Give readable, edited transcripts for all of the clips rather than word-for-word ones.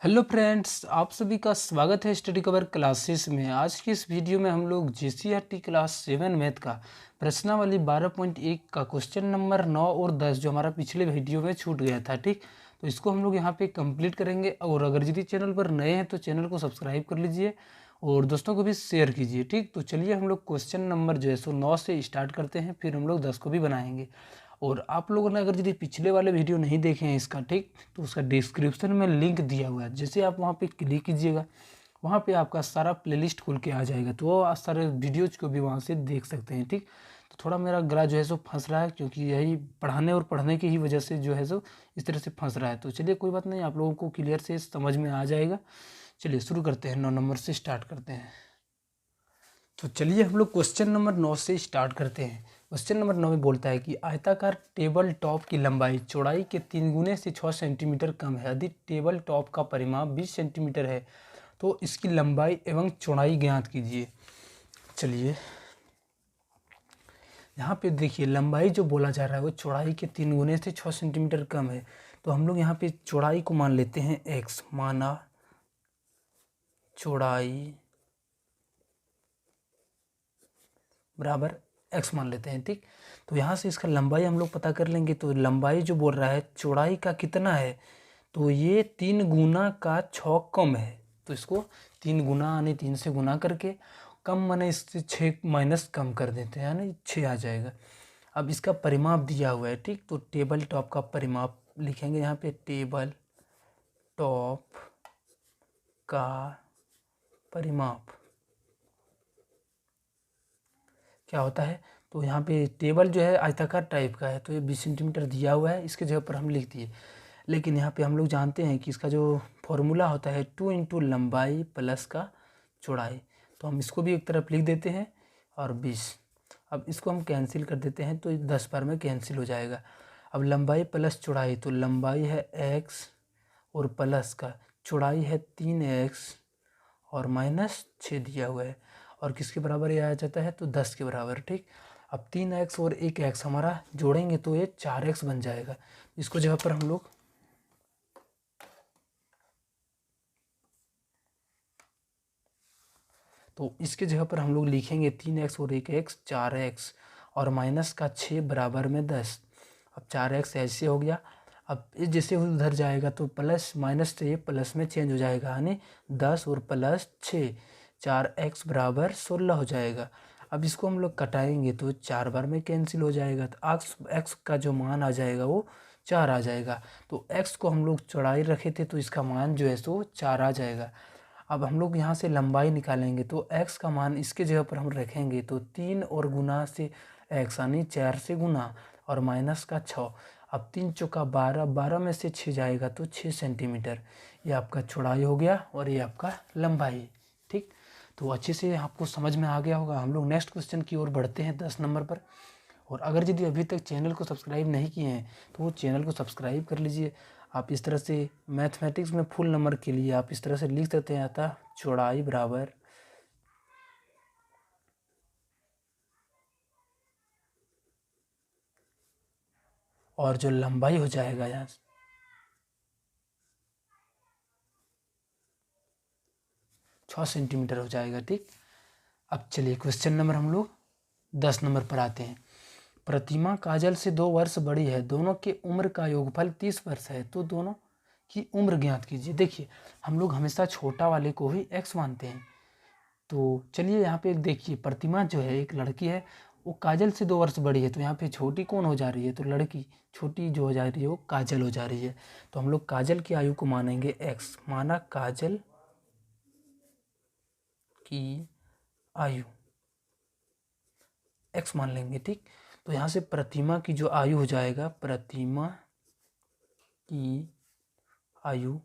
Hello friends, आप सभी का स्वागत है स्टडी कवर क्लासेस में। आज की इस वीडियो में हम लोग जीसीईआरटी क्लास 7 मैथ का प्रश्नावली 12.1 का क्वेश्चन नंबर 9 और 10 जो हमारा पिछले वीडियो में छूट गया था, ठीक। तो इसको हम लोग यहाँ पे कंप्लीट करेंगे। और अगर यदि चैनल पर नए हैं तो चैनल को सब्सक्राइब कर लीजिए और दोस्तों को भी शेयर कीजिए, ठीक। तो चलिए हम लोग क्वेश्चन नंबर जो है सो 9 से स्टार्ट करते हैं, फिर हम लोग 10 को भी बनाएंगे। और आप लोगों ने अगर यदि पिछले वाले वीडियो नहीं देखे हैं इसका, ठीक, तो उसका डिस्क्रिप्शन में लिंक दिया हुआ है। जैसे आप वहाँ पे क्लिक कीजिएगा, वहाँ पे आपका सारा प्लेलिस्ट खुल के आ जाएगा, तो वो आप सारे वीडियोज को भी वहाँ से देख सकते हैं, ठीक। तो थोड़ा मेरा गला जो है सो फंस रहा है, क्योंकि यही पढ़ाने और पढ़ने की ही वजह से जो है सो इस तरह से फंस रहा है। तो चलिए कोई बात नहीं, आप लोगों को क्लियर से समझ में आ जाएगा। चलिए शुरू करते हैं, 9 नंबर से स्टार्ट करते हैं। तो चलिए हम लोग क्वेश्चन नंबर 9 से स्टार्ट करते हैं। क्वेश्चन नंबर 9 में बोलता है कि आयताकार टेबल टॉप की लंबाई चौड़ाई के 3 गुने से 6 सेंटीमीटर कम है। यदि टेबल टॉप का परिमाप 20 सेंटीमीटर है तो इसकी लंबाई एवं चौड़ाई ज्ञात कीजिए। चलिए यहाँ पे देखिए, लंबाई जो बोला जा रहा है वो चौड़ाई के 3 गुने से 6 सेंटीमीटर कम है। तो हम लोग यहाँ पे चौड़ाई को मान लेते हैं x। माना चौड़ाई बराबर x मान लेते हैं, ठीक। तो यहाँ से इसका लंबाई हम लोग पता कर लेंगे। तो लंबाई जो बोल रहा है चौड़ाई का कितना है, तो ये 3 गुना का 6 कम है। तो इसको 3 गुना यानी 3 से गुना करके कम माने इससे 6 माइनस कम कर देते हैं, यानी 6 आ जाएगा। अब इसका परिमाप दिया हुआ है, ठीक। तो टेबल टॉप का परिमाप लिखेंगे यहाँ पे, टेबल टॉप का परिमाप क्या होता है। तो यहाँ पे टेबल जो है आयताकार टाइप का है, तो ये 20 सेंटीमीटर दिया हुआ है, इसके जगह पर हम लिख दिए। लेकिन यहाँ पे हम लोग जानते हैं कि इसका जो फॉर्मूला होता है 2 इंटू लंबाई प्लस का चौड़ाई। तो हम इसको भी एक तरफ लिख देते हैं और 20। अब इसको हम कैंसिल कर देते हैं, तो 10 बार में कैंसिल हो जाएगा। अब लंबाई प्लस चौड़ाई, तो लंबाई है x और प्लस का चौड़ाई है 3x और माइनस 6 दिया हुआ है। और किसके बराबर ये आ जाता है, तो 10 के बराबर, ठीक। अब 3x और 1x हमारा जोड़ेंगे तो ये 4x बन जाएगा। इसको जगह पर हम लोग तो इसके जगह पर हम लोग लिखेंगे 3x और 1x 4x और माइनस का 6 बराबर में 10। अब 4x ऐसे हो गया। अब इस जैसे उधर जाएगा तो प्लस माइनस से ये प्लस में चेंज हो जाएगा, यानी 10 और प्लस 6, 4x बराबर 16 हो जाएगा। अब इसको हम लोग कटाएंगे तो 4 बार में कैंसिल हो जाएगा, तो x का जो मान आ जाएगा वो 4 आ जाएगा। तो x को हम लोग चौड़ाई रखे थे तो इसका मान जो है सो 4 आ जाएगा। अब हम लोग यहाँ से लंबाई निकालेंगे तो x का मान इसके जगह पर हम रखेंगे तो 3 और गुना से x यानी 4 से गुना और माइनस का 6। अब 3 चौका 12, 12 में से 6 जाएगा तो 6 सेंटीमीटर। ये आपका चौड़ाई हो गया और ये आपका लंबाई, ठीक। तो अच्छे से आपको समझ में आ गया होगा। हम लोग नेक्स्ट क्वेश्चन की ओर बढ़ते हैं 10 नंबर पर। और अगर यदि अभी तक चैनल को सब्सक्राइब नहीं किए हैं तो वो चैनल को सब्सक्राइब कर लीजिए। आप इस तरह से मैथमेटिक्स में फुल नंबर के लिए आप इस तरह से लिख सकते हैं, अतः चौड़ाई बराबर और जो लंबाई हो जाएगा यहाँ 6 सेंटीमीटर हो जाएगा, ठीक। अब चलिए क्वेश्चन नंबर हम लोग 10 नंबर पर आते हैं। प्रतिमा काजल से 2 वर्ष बड़ी है, दोनों के उम्र का योगफल 30 वर्ष है, तो दोनों की उम्र ज्ञात कीजिए। देखिए हम लोग हमेशा छोटा वाले को ही x मानते हैं। तो चलिए यहाँ पे देखिए, प्रतिमा जो है एक लड़की है, वो काजल से 2 वर्ष बड़ी है, तो यहाँ पे छोटी कौन हो जा रही है, तो लड़की छोटी जो हो जा रही है वो काजल हो जा रही है। तो हम लोग काजल की आयु को मानेंगे x। माना काजल की आयु x मान लेंगे, ठीक। तो यहाँ से प्रतिमा की जो आयु हो जाएगा, प्रतिमा की आयु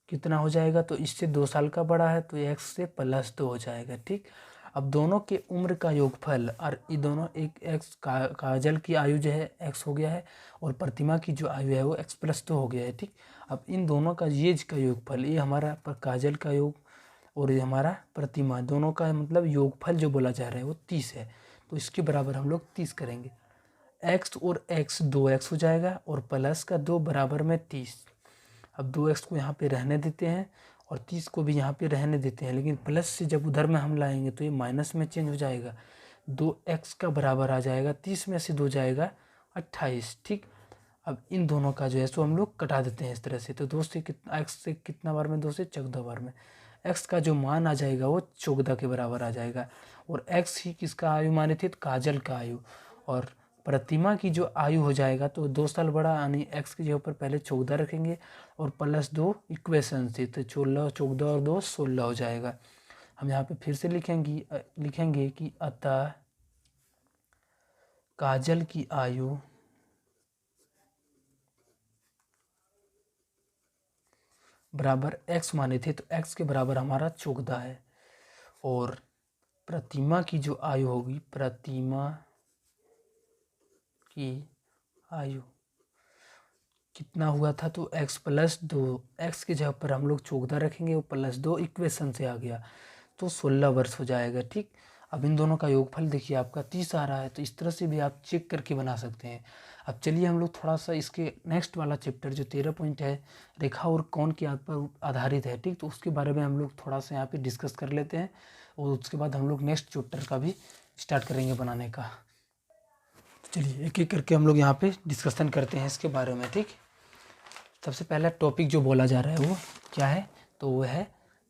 कितना हो जाएगा, तो इससे 2 साल का बड़ा है तो x से प्लस 2 हो जाएगा, ठीक। अब दोनों के उम्र का योगफल, और ये दोनों एक x काजल की आयु जो है x हो गया है और प्रतिमा की जो आयु है वो x प्लस 2 हो गया है, ठीक। अब इन दोनों का एज का योगफल, ये हमारा काजल का योग और ये हमारा प्रतिमा, दोनों का मतलब योगफल जो बोला जा रहा है वो 30 है। तो इसके बराबर हम लोग 30 करेंगे। x और x 2x हो जाएगा और प्लस का 2 बराबर में 30। अब 2x को यहाँ पे रहने देते हैं और 30 को भी यहाँ पे रहने देते हैं, लेकिन प्लस से जब उधर में हम लाएंगे तो ये माइनस में चेंज हो जाएगा। 2x का बराबर आ जाएगा, 30 में से 2 जाएगा 28। ठीक, अब इन दोनों का जो है सो हम लोग कटा देते हैं इस तरह से। तो 2 से कितना, x से कितना बार में, 2 से 14 बार में x का जो मान आ जाएगा वो 14 के बराबर आ जाएगा। और x ही किसका आयु माने थे, तो काजल का आयु। और प्रतिमा की जो आयु हो जाएगा तो 2 साल बड़ा, यानी x के जगह पर पहले 14 रखेंगे और प्लस 2 इक्वेशन से, तो 14 और 2 16 हो जाएगा। हम यहाँ पे फिर से लिखेंगे कि अतः काजल की आयु बराबर x माने थे, तो x के बराबर हमारा 14 है। और प्रतिमा की जो आयु होगी, प्रतिमा की आयु कितना हुआ था, तो x प्लस 2, x की जगह पर हम लोग 14 रखेंगे और प्लस 2 इक्वेशन से आ गया, तो 16 वर्ष हो जाएगा। ठीक, अब इन दोनों का योगफल देखिए आपका 30 आ रहा है, तो इस तरह से भी आप चेक करके बना सकते हैं। अब चलिए हम लोग थोड़ा सा इसके नेक्स्ट वाला चैप्टर जो 13 पॉइंट है, रेखा और कोण के पर आधारित है, ठीक, तो उसके बारे में हम लोग थोड़ा सा यहाँ पे डिस्कस कर लेते हैं और उसके बाद हम लोग नेक्स्ट चैप्टर का भी स्टार्ट करेंगे बनाने का। तो चलिए एक एक करके हम लोग यहाँ पे डिस्कशन करते हैं इसके बारे में। ठीक, सबसे पहला टॉपिक जो बोला जा रहा है वो क्या है, तो वो है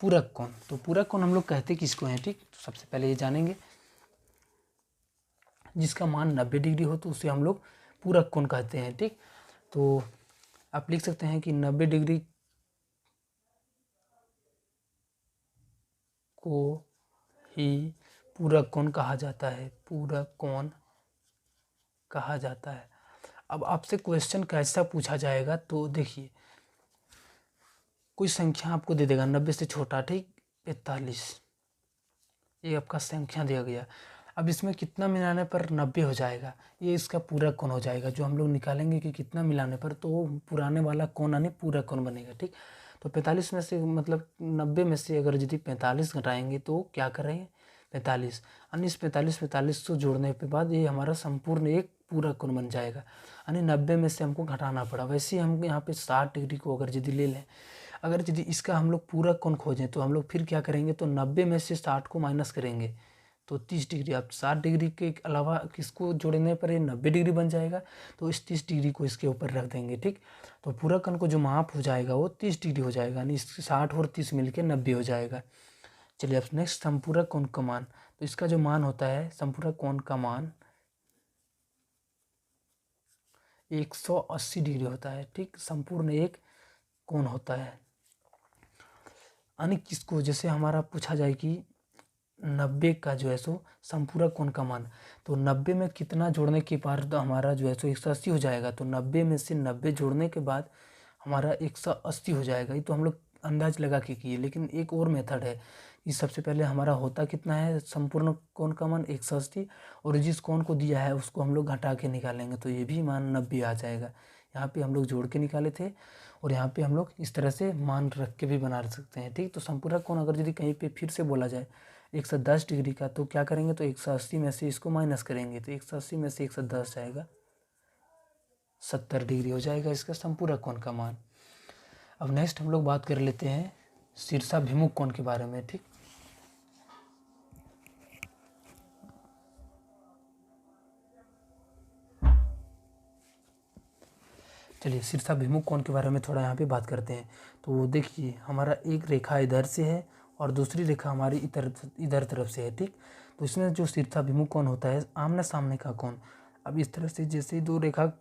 पूरक कोण। तो पूरक कोण हम लोग कहते किसको हैं, ठीक, तो सबसे पहले ये जानेंगे, जिसका मान 90 डिग्री हो तो उसे हम लोग पूरक कोण कहते हैं। ठीक, तो आप लिख सकते हैं कि 90 डिग्री को ही पूरक कोण कहा जाता है, पूरक कोण कहा जाता है। अब आपसे क्वेश्चन कैसा पूछा जाएगा, तो देखिए कोई संख्या आपको दे देगा 90 से छोटा, ठीक, 45, ये आपका संख्या दिया गया। अब इसमें कितना मिलाने पर 90 हो जाएगा, ये इसका पूरक कोण हो जाएगा, जो हम लोग निकालेंगे कि कितना मिलाने पर, तो वो पुराने वाला कोण यानी पूरक कोण बनेगा। ठीक, तो 45 में से मतलब 90 में से अगर यदि 45 घटाएंगे तो क्या करेंगे, 45, यानी इस 45 को जोड़ने के बाद ये हमारा संपूर्ण एक पूरक कोण बन जाएगा, यानी 90 में से हमको घटाना पड़ा। वैसे ही हम यहाँ पे 60 डिग्री को अगर यदि ले लें, अगर यदि इसका हम लोग पूरक कोण खोजें तो हम लोग फिर क्या करेंगे, तो 90 में से 60 को माइनस करेंगे तो 30 डिग्री। अब 60 डिग्री के अलावा किसको जोड़ने पर ये 90 डिग्री बन जाएगा, तो इस 30 डिग्री को इसके ऊपर रख देंगे। ठीक, तो पूरक कोण को जो माप हो जाएगा वो 30 डिग्री हो जाएगा, यानी 60 और 30 मिलके 90 हो जाएगा। चलिए अब नेक्स्ट संपूरक कोण का मान, तो इसका जो मान होता है संपूरक कोण का मान 180 डिग्री होता है। ठीक, संपूर्ण एक कोण होता है, यानी किसको, जैसे हमारा पूछा जाए कि 90 का जो है सो संपूरक कोण का मान, तो 90 में कितना जोड़ने के बाद हमारा जो है सो 180 हो जाएगा, तो 90 में से 90 जोड़ने के बाद हमारा 180 हो जाएगा। ये तो हम लोग अंदाज लगा के किए, लेकिन एक और मेथड है कि सबसे पहले हमारा होता कितना है संपूर्ण कोण का मान 180, और जिस कोण को दिया है उसको हम लोग घटा के निकालेंगे तो ये भी मान 90 आ जाएगा। यहाँ पे हम लोग जोड़ के निकाले थे और यहाँ पे हम लोग इस तरह से मान रख के भी बना सकते हैं। ठीक, तो संपूरक कोण अगर यदि कहीं पे फिर से बोला जाए 110 डिग्री का, तो क्या करेंगे, तो 180 में से इसको माइनस करेंगे, तो 180 में से 110 जाएगा, 70 डिग्री हो जाएगा इसका संपूरक कोण का मान। अब नेक्स्ट हम लोग बात कर लेते हैं शीर्षाभिमुख कोण के बारे में। ठीक, चलिए शीर्षाभिमुख कोण के बारे में थोड़ा यहाँ पे बात करते हैं। तो देखिए हमारा एक रेखा इधर से है और दूसरी रेखा हमारी इधर तरफ से है। ठीक, तो इसमें जो शीर्षाभिमुख कोण होता है आमने सामने का कोण। अब इस तरह से जैसे दो रेखा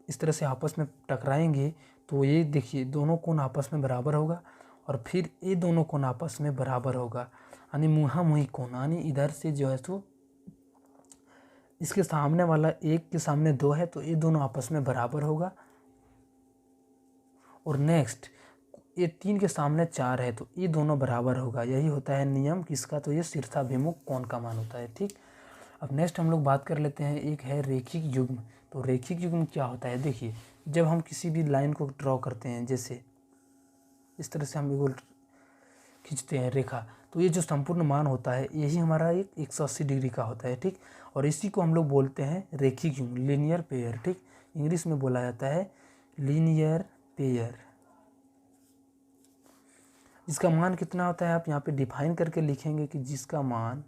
इस तरह से आपस में टकराएंगे तो ये देखिए दोनों कोण आपस में बराबर होगा और फिर ये दोनों कोण आपस में बराबर होगा, यानी मुहांमुही कोण, यानी इधर से जो है तो इसके सामने वाला एक के सामने 2 है तो ये दोनों आपस में बराबर होगा, और नेक्स्ट ये 3 के सामने 4 है तो ये दोनों बराबर होगा। यही होता है नियम किसका, तो ये शीर्षाभिमुख कोण का मान होता है। ठीक, अब नेक्स्ट हम लोग बात कर लेते हैं, एक है रेखिक युग्म। तो रेखिक युग्म क्या होता है, देखिए जब हम किसी भी लाइन को ड्रॉ करते हैं, जैसे इस तरह से हम बिल्कुल खींचते हैं रेखा, तो ये जो संपूर्ण मान होता है यही हमारा एक 180 डिग्री का होता है। ठीक, और इसी को हम लोग बोलते हैं रेखिक युग्म, लीनियर पेयर। ठीक, इंग्लिश में बोला जाता है लीनियर पेयर। जिसका मान कितना होता है आप यहाँ पे डिफाइन करके लिखेंगे कि जिसका मान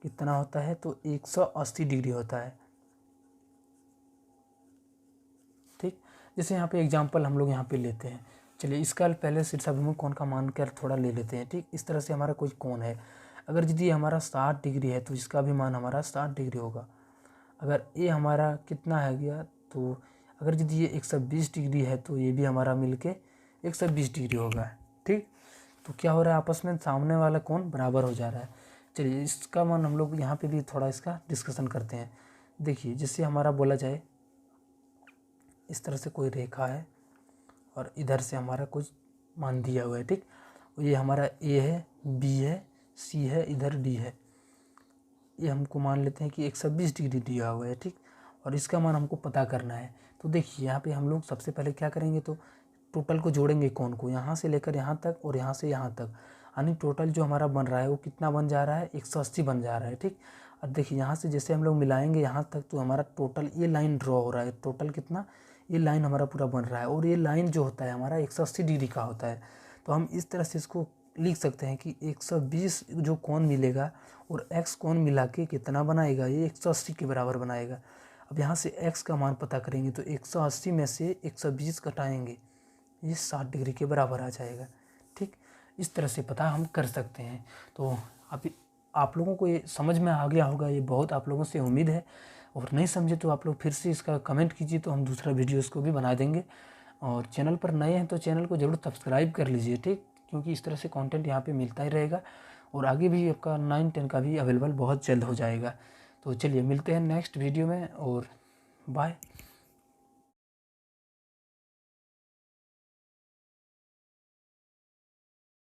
कितना होता है, तो 180 डिग्री होता है। ठीक, जैसे यहाँ पे एग्जांपल हम लोग यहाँ पे लेते हैं। चलिए इसका पहले शीर्षाभिमुख कोण का मान कर थोड़ा ले लेते हैं। ठीक, इस तरह से हमारा कोई कोण है, अगर यदि हमारा 60 डिग्री है तो इसका भी मान हमारा 60 डिग्री होगा। अगर ये हमारा कितना है गया, तो अगर यदि ये 120 डिग्री है तो ये भी हमारा मिलके 120 डिग्री होगा। ठीक, तो क्या हो रहा है, आपस में सामने वाला कोण बराबर हो जा रहा है। चलिए इसका मान हम लोग यहाँ पे भी थोड़ा इसका डिस्कशन करते हैं। देखिए जैसे हमारा बोला जाए, इस तरह से कोई रेखा है और इधर से हमारा कुछ मान दिया हुआ है। ठीक, ये हमारा ए है, बी है, सी है, इधर डी है। ये हमको मान लेते हैं कि 120 डिग्री दिया हुआ है। ठीक, और इसका मान हमको पता करना है। तो देखिए यहाँ पे हम लोग सबसे पहले क्या करेंगे, तो टोटल को जोड़ेंगे कोण को, यहाँ से लेकर यहाँ तक और यहाँ से यहाँ तक, यानी टोटल जो हमारा बन रहा है वो कितना बन जा रहा है, 180 बन जा रहा है। ठीक, और देखिए यहाँ से जैसे हम लोग मिलाएंगे यहाँ तक, तो हमारा टोटल ये लाइन ड्रॉ हो रहा है। टोटल कितना, ये लाइन हमारा पूरा बन रहा है, और ये लाइन जो होता है हमारा 180 डिग्री का होता है। तो हम इस तरह से इसको लिख सकते हैं कि 120 जो कोण मिलेगा और x कोण मिला के कितना बनाएगा, ये 180 के बराबर बनाएगा। अब यहाँ से x का मान पता करेंगे तो 180 में से 120 घटाएंगे, ये 60 डिग्री के बराबर आ जाएगा। ठीक, इस तरह से पता हम कर सकते हैं। तो अभी आप लोगों को ये समझ में आ गया होगा, ये बहुत आप लोगों से उम्मीद है। और नहीं समझे तो आप लोग फिर से इसका कमेंट कीजिए, तो हम दूसरा वीडियो इसको भी बना देंगे। और चैनल पर नए हैं तो चैनल को ज़रूर सब्सक्राइब कर लीजिए। ठीक, क्योंकि इस तरह से कंटेंट यहाँ पे मिलता ही रहेगा, और आगे भी आपका 9-10 का भी अवेलेबल बहुत जल्द हो जाएगा। तो चलिए मिलते हैं नेक्स्ट वीडियो में, और बाय।